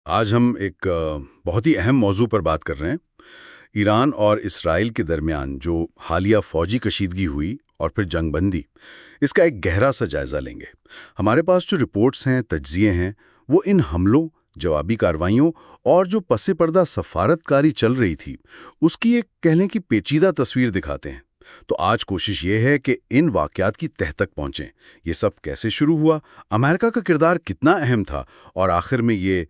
آج ہم ایک بہت ہی اہم موضوع پر بات کر رہے ہیں۔ ایران اور اسرائیل کے درمیان جو حالیہ فوجی کشیدگی ہوئی اور پھر جنگ بندی، اس کا ایک گہرا سا جائزہ لیں گے۔ ہمارے پاس جو رپورٹس ہیں، تجزیے ہیں، وہ ان حملوں، جوابی کارروائیوں اور جو پس پردہ سفارت کاری چل رہی تھی، اس کی ایک کہہ لیں کہ پیچیدہ تصویر دکھاتے ہیں۔ تو آج کوشش یہ ہے کہ ان واقعات کی تہہ تک پہنچیں۔ یہ سب کیسے شروع ہوا، امریکہ کا کردار کتنا اہم تھا، اور آخر میں یہ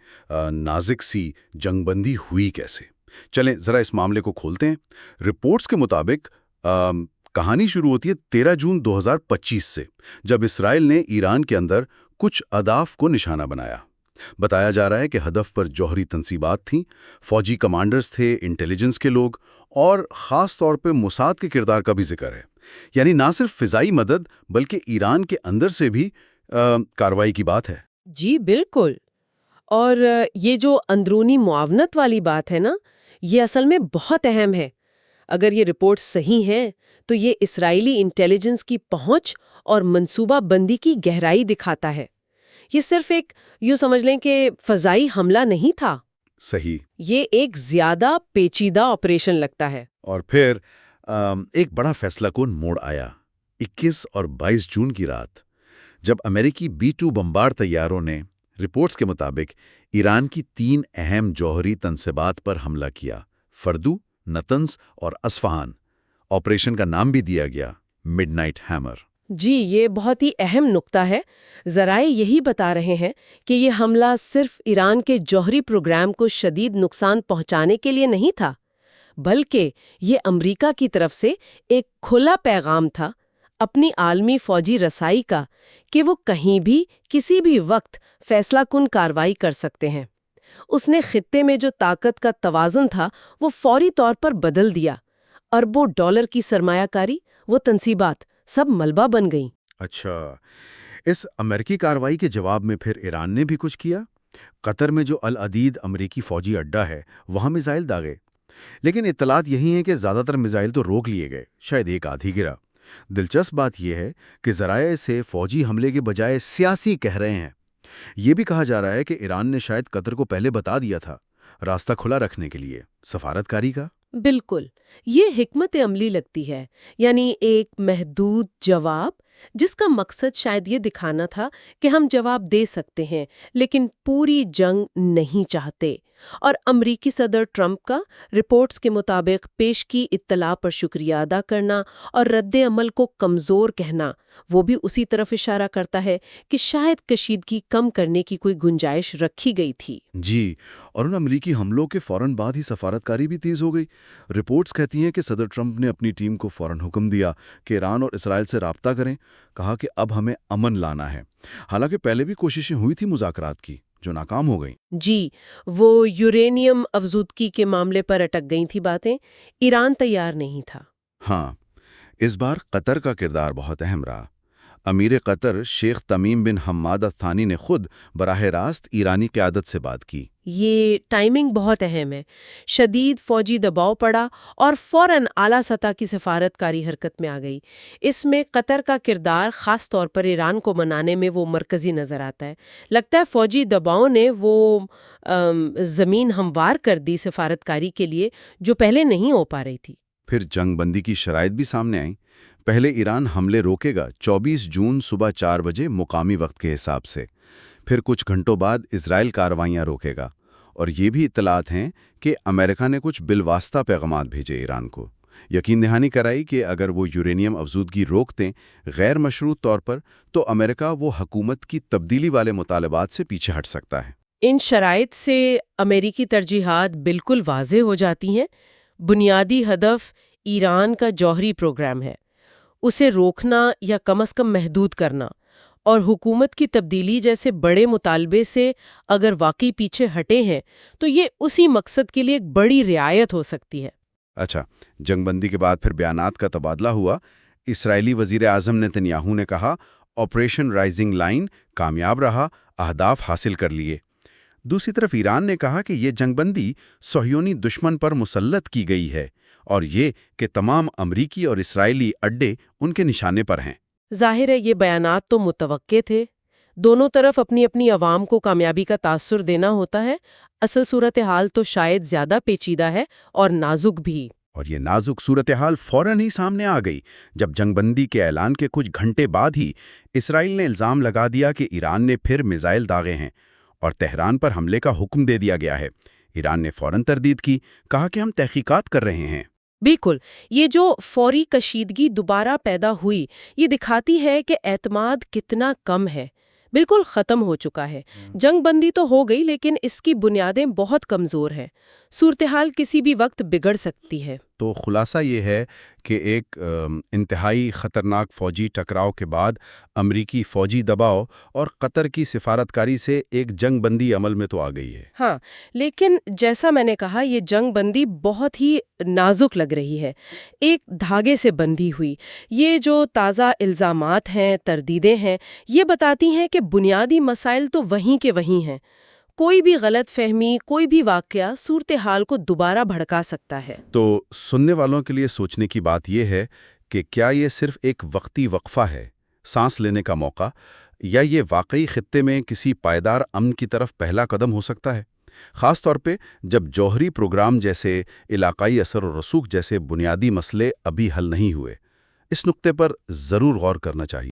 نازک سی جنگ بندی ہوئی کیسے؟ چلیں ذرا اس معاملے کو کھولتے ہیں۔ رپورٹس کے مطابق کہانی شروع ہوتی ہے 13 جون 2025 سے، جب اسرائیل نے ایران کے اندر کچھ اہداف کو نشانہ بنایا۔ بتایا جا رہا ہے کہ ہدف پر جوہری تنصیبات تھیں، فوجی کمانڈرز تھے، انٹیلیجنس کے لوگ، اور خاص طور پہ موساد کے کردار کا بھی ذکر ہے۔ یعنی نہ صرف فضائی مدد بلکہ ایران کے اندر سے بھی کارروائی کی بات ہے۔ جی بالکل۔ اور یہ جو اندرونی معاونت والی بات ہے نا، یہ اصل میں بہت اہم ہے۔ اگر یہ رپورٹ صحیح ہیں تو یہ اسرائیلی انٹیلیجنس کی پہنچ اور منصوبہ بندی کی گہرائی دکھاتا ہے۔ یہ صرف یوں سمجھ لیں کہ فضائی حملہ نہیں تھا۔ صحیح۔ یہ ایک زیادہ پیچیدہ آپریشن لگتا ہے۔ اور پھر ایک بڑا فیصلہ کن موڑ آیا 21 اور 22 جون کی رات، جب امریکی B-2 بمبار طیاروں نے رپورٹس کے مطابق ایران کی 3 اہم جوہری تنصیبات پر حملہ کیا: فردو، نتنز اور اصفہان۔ آپریشن کا نام بھی دیا گیا مڈ نائٹ ہیمر۔ جی، یہ بہت ہی اہم نقطہ ہے۔ ذرائع یہی بتا رہے ہیں کہ یہ حملہ صرف ایران کے جوہری پروگرام کو شدید نقصان پہنچانے کے لیے نہیں تھا، بلکہ یہ امریکہ کی طرف سے ایک کھلا پیغام تھا اپنی عالمی فوجی رسائی کا، کہ وہ کہیں بھی کسی بھی وقت فیصلہ کن کارروائی کر سکتے ہیں۔ اس نے خطے میں جو طاقت کا توازن تھا وہ فوری طور پر بدل دیا۔ اربوں ڈالر کی سرمایہ کاری، وہ تنصیبات سب ملبہ بن گئیں۔ اچھا، اس امریکی کارروائی کے جواب میں پھر ایران نے بھی کچھ کیا۔ قطر میں جو العدید امریکی فوجی اڈہ ہے، وہاں میزائل داغے، لیکن اطلاعات یہی ہیں کہ زیادہ تر میزائل تو روک لیے گئے، شاید ایک آدھی گرا۔ دلچسپ بات یہ ہے کہ ذرائع سے فوجی حملے کے بجائے سیاسی کہہ رہے ہیں۔ یہ بھی کہا جا رہا ہے کہ ایران نے شاید قطر کو پہلے بتا دیا تھا، راستہ کھلا رکھنے کے لیے سفارت کاری کا۔ بالکل، یہ حکمت عملی لگتی ہے، یعنی ایک محدود جواب جس کا مقصد شاید یہ دکھانا تھا کہ ہم جواب دے سکتے ہیں لیکن پوری جنگ نہیں چاہتے۔ اور امریکی صدر ٹرمپ کا رپورٹس کے مطابق پیش کی اطلاع پر شکریہ ادا کرنا اور رد عمل کو کمزور کہنا، وہ بھی اسی طرف اشارہ کرتا ہے کہ شاید کشیدگی کم کرنے کی کوئی گنجائش رکھی گئی تھی۔ جی، اور ان امریکی حملوں کے فوراً بعد ہی سفارتکاری بھی تیز ہو گئی۔ رپورٹس کہتی ہیں کہ صدر ٹرمپ نے اپنی ٹیم کو فوراً حکم دیا کہ ایران اور اسرائیل سے رابطہ کریں، کہا کہ اب ہمیں امن لانا ہے۔ حالانکہ پہلے بھی کوششیں ہوئی تھیں مذاکرات کی، جو ناکام ہو گئیں۔ جی، وہ یورینیم افزودگی کے معاملے پر اٹک گئی تھی باتیں، ایران تیار نہیں تھا۔ ہاں، اس بار قطر کا کردار بہت اہم رہا۔ امیر قطر شیخ تمیم بن حماد الثانی نے خود براہ راست ایرانی قیادت سے بات کی۔ یہ ٹائمنگ بہت اہم ہے۔ شدید فوجی دباؤ پڑا اور فوراً اعلیٰ سطح کی سفارت کاری حرکت میں آ گئی۔ اس میں قطر کا کردار خاص طور پر ایران کو منانے میں وہ مرکزی نظر آتا ہے۔ لگتا ہے فوجی دباؤ نے وہ زمین ہموار کر دی سفارت کاری کے لیے، جو پہلے نہیں ہو پا رہی تھی۔ پھر جنگ بندی کی شرائط بھی سامنے آئیں۔ پہلے ایران حملے روکے گا 24 جون صبح 4 بجے مقامی وقت کے حساب سے۔ پھر کچھ گھنٹوں بعد اسرائیل کارروائیاں روکے گا، اور یہ بھی اطلاعات ہیں کہ امریکہ نے کچھ بالواسطہ پیغامات بھیجے ایران کو، یقین دہانی کرائی کہ اگر وہ یورینیم افزودگی روک دیں غیر مشروط طور پر، تو امریکہ وہ حکومت کی تبدیلی والے مطالبات سے پیچھے ہٹ سکتا ہے۔ ان شرائط سے امریکی ترجیحات بالکل واضح ہو جاتی ہیں۔ بنیادی ہدف ایران کا جوہری پروگرام ہے، اسے روکنا یا کم از کم محدود کرنا، اور حکومت کی تبدیلی جیسے بڑے مطالبے سے اگر واقعی پیچھے ہٹے ہیں تو یہ اسی مقصد کے لیے ایک بڑی رعایت ہو سکتی ہے۔ اچھا، جنگ بندی کے بعد پھر بیانات کا تبادلہ ہوا۔ اسرائیلی وزیر اعظم نیتنیاہو نے کہا آپریشن رائزنگ لائن کامیاب رہا، اہداف حاصل کر لیے۔ دوسری طرف ایران نے کہا کہ یہ جنگ بندی صہیونی دشمن پر مسلط کی گئی ہے، اور یہ کہ تمام امریکی اور اسرائیلی اڈے ان کے نشانے پر ہیں۔ ظاہر ہے یہ بیانات تو متوقع تھے۔ دونوں طرف اپنی اپنی عوام کو کامیابی کا تاثر دینا ہوتا ہے۔ اصل صورتحال تو شاید زیادہ پیچیدہ ہے اور نازک بھی۔ اور یہ نازک صورتحال فوراً ہی سامنے آ گئی جب جنگ بندی کے اعلان کے کچھ گھنٹے بعد ہی اسرائیل نے الزام لگا دیا کہ ایران نے پھر میزائل داغے ہیں اور تہران پر حملے کا حکم دے دیا گیا ہے۔ ایران نے فوراً تردید کی، کہا کہ ہم تحقیقات کر رہے ہیں۔ بالکل، یہ جو فوری کشیدگی دوبارہ پیدا ہوئی، یہ دکھاتی ہے کہ اعتماد کتنا کم ہے، بالکل ختم ہو چکا ہے۔ جنگ بندی تو ہو گئی لیکن اس کی بنیادیں بہت کمزور ہیں۔ صورتحال کسی بھی وقت بگڑ سکتی ہے۔ تو خلاصہ یہ ہے کہ ایک انتہائی خطرناک فوجی ٹکراؤ کے بعد امریکی فوجی دباؤ اور قطر کی سفارتکاری سے ایک جنگ بندی عمل میں تو آ گئی ہے۔ ہاں، لیکن جیسا میں نے کہا، یہ جنگ بندی بہت ہی نازک لگ رہی ہے، ایک دھاگے سے بندھی ہوئی۔ یہ جو تازہ الزامات ہیں، تردیدیں ہیں، یہ بتاتی ہیں کہ بنیادی مسائل تو وہیں کے وہیں ہیں۔ کوئی بھی غلط فہمی، کوئی بھی واقعہ صورتحال کو دوبارہ بھڑکا سکتا ہے۔ تو سننے والوں کے لیے سوچنے کی بات یہ ہے کہ کیا یہ صرف ایک وقتی وقفہ ہے، سانس لینے کا موقع، یا یہ واقعی خطے میں کسی پائیدار امن کی طرف پہلا قدم ہو سکتا ہے، خاص طور پہ جب جوہری پروگرام جیسے علاقائی اثر و رسوخ جیسے بنیادی مسئلے ابھی حل نہیں ہوئے۔ اس نقطے پر ضرور غور کرنا چاہیے۔